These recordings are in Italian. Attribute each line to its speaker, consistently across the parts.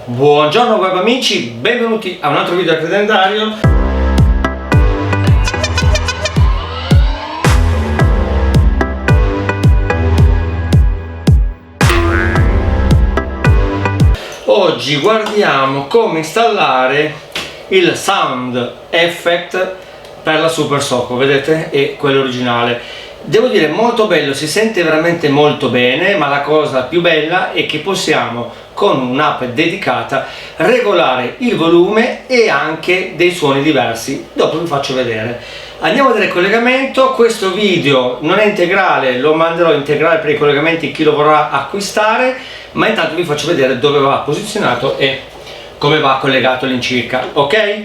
Speaker 1: Buongiorno web amici, benvenuti a un altro video del calendario. Oggi guardiamo come installare il sound effect per la Super Soco, vedete? È quello originale. Devo dire molto bello, si sente veramente molto bene, ma la cosa più bella è che possiamo con un'app dedicata regolare il volume e anche dei suoni diversi. Dopo vi faccio vedere. Andiamo a vedere il collegamento. Questo video non è integrale, lo manderò integrale per i collegamenti chi lo vorrà acquistare, ma intanto vi faccio vedere dove va posizionato e come va collegato all'incirca, ok?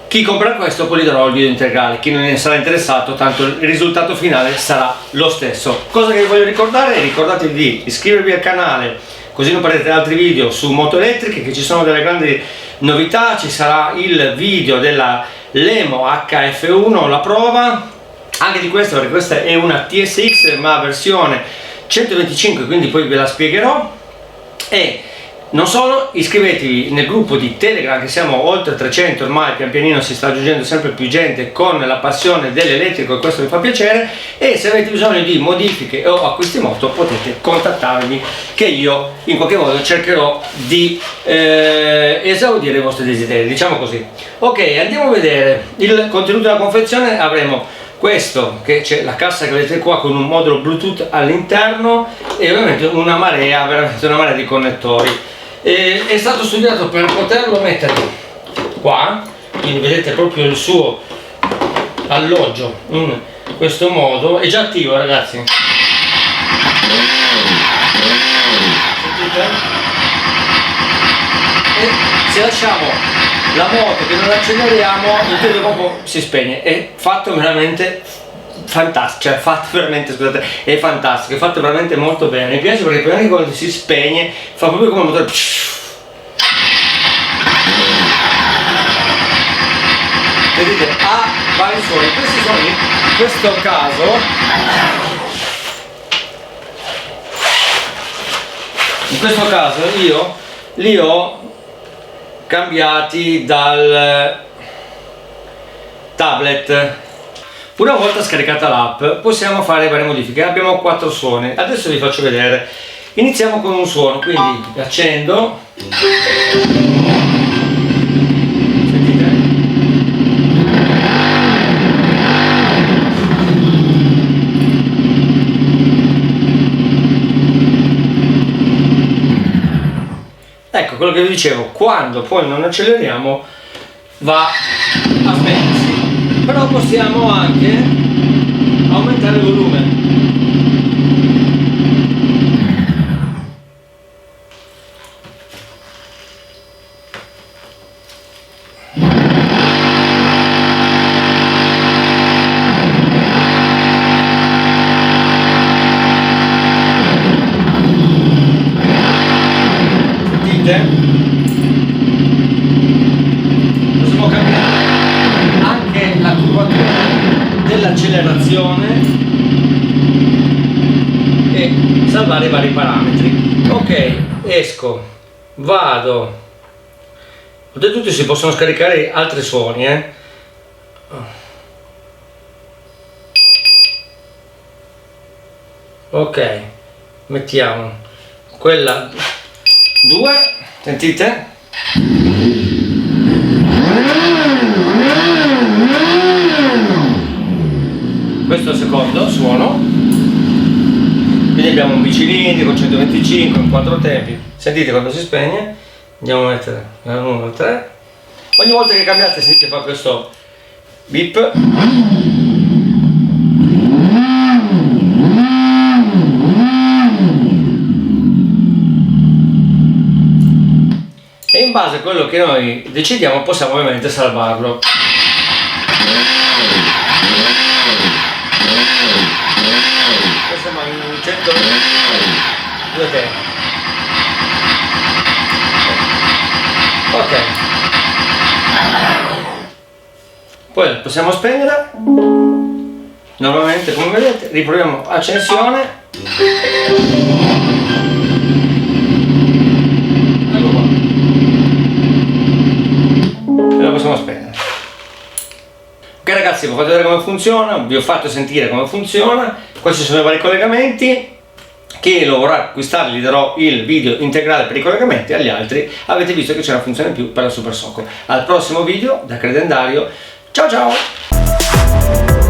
Speaker 1: Chi comprerà questo poi gli darò il video integrale, chi non ne sarà interessato tanto il risultato finale sarà lo stesso. Cosa che vi voglio ricordare, ricordatevi di iscrivervi al canale così non perdete altri video su moto elettriche, che ci sono delle grandi novità. Ci sarà il video della Lemo HF1, la prova anche di questo, perché questa è una TSX ma versione 125, quindi poi ve la spiegherò. E non solo, iscrivetevi nel gruppo di Telegram, che siamo oltre 300 ormai, pian pianino si sta aggiungendo sempre più gente con la passione dell'elettrico e questo mi fa piacere. E se avete bisogno di modifiche o acquisti moto potete contattarmi, che io in qualche modo cercherò di esaudire i vostri desideri, diciamo così. Ok, andiamo a vedere il contenuto della confezione. Avremo questo, che c'è la cassa che vedete qua con un modulo Bluetooth all'interno e ovviamente una marea, veramente una marea di connettori. È stato studiato per poterlo mettere qua, quindi vedete proprio il suo alloggio in questo modo. È già attivo, ragazzi, sentite? E se lasciamo la moto che non acceleriamo, il telescopio si spegne. È fatto veramente fantastico, cioè fatto veramente, scusate, è fantastico, è fatto veramente molto bene. Mi piace perché prima che quando si spegne fa proprio come un motore. Vedete, ha vari suoni. Questi suoni, in questo caso io li ho cambiati dal tablet. Una volta scaricata l'app possiamo fare varie modifiche. Abbiamo 4 suoni, adesso vi faccio vedere. Iniziamo con un suono, quindi accendo, sentite? Ecco quello che vi dicevo, quando poi non acceleriamo va a spegnersi. Però possiamo anche aumentare il volume. Sentite? Possiamo cambiare anche la curvatura dell'accelerazione e salvare i vari parametri. Ok, esco, vado. Oltretutto si possono scaricare altri suoni, ok, mettiamo quella 2, sentite? Questo è il secondo suono, quindi abbiamo un bicilindrico 125 in 4 tempi. Sentite quando si spegne. Andiamo a mettere la 1 al 3. Ogni volta che cambiate sentite fa questo beep. E in base a quello che noi decidiamo possiamo ovviamente salvarlo. Questo è un 102 tempi. Ok, poi possiamo spegnere normalmente, come vedete. Riproviamo accensione. Ecco qua. ragazzi, vi ho fatto vedere come funziona, vi ho fatto sentire come funziona. Questi sono i vari collegamenti. Chi lo vorrà acquistare gli darò il video integrale per i collegamenti, agli altri avete visto che c'è una funzione in più per la Super Soco. Al prossimo video da Credendario, ciao ciao!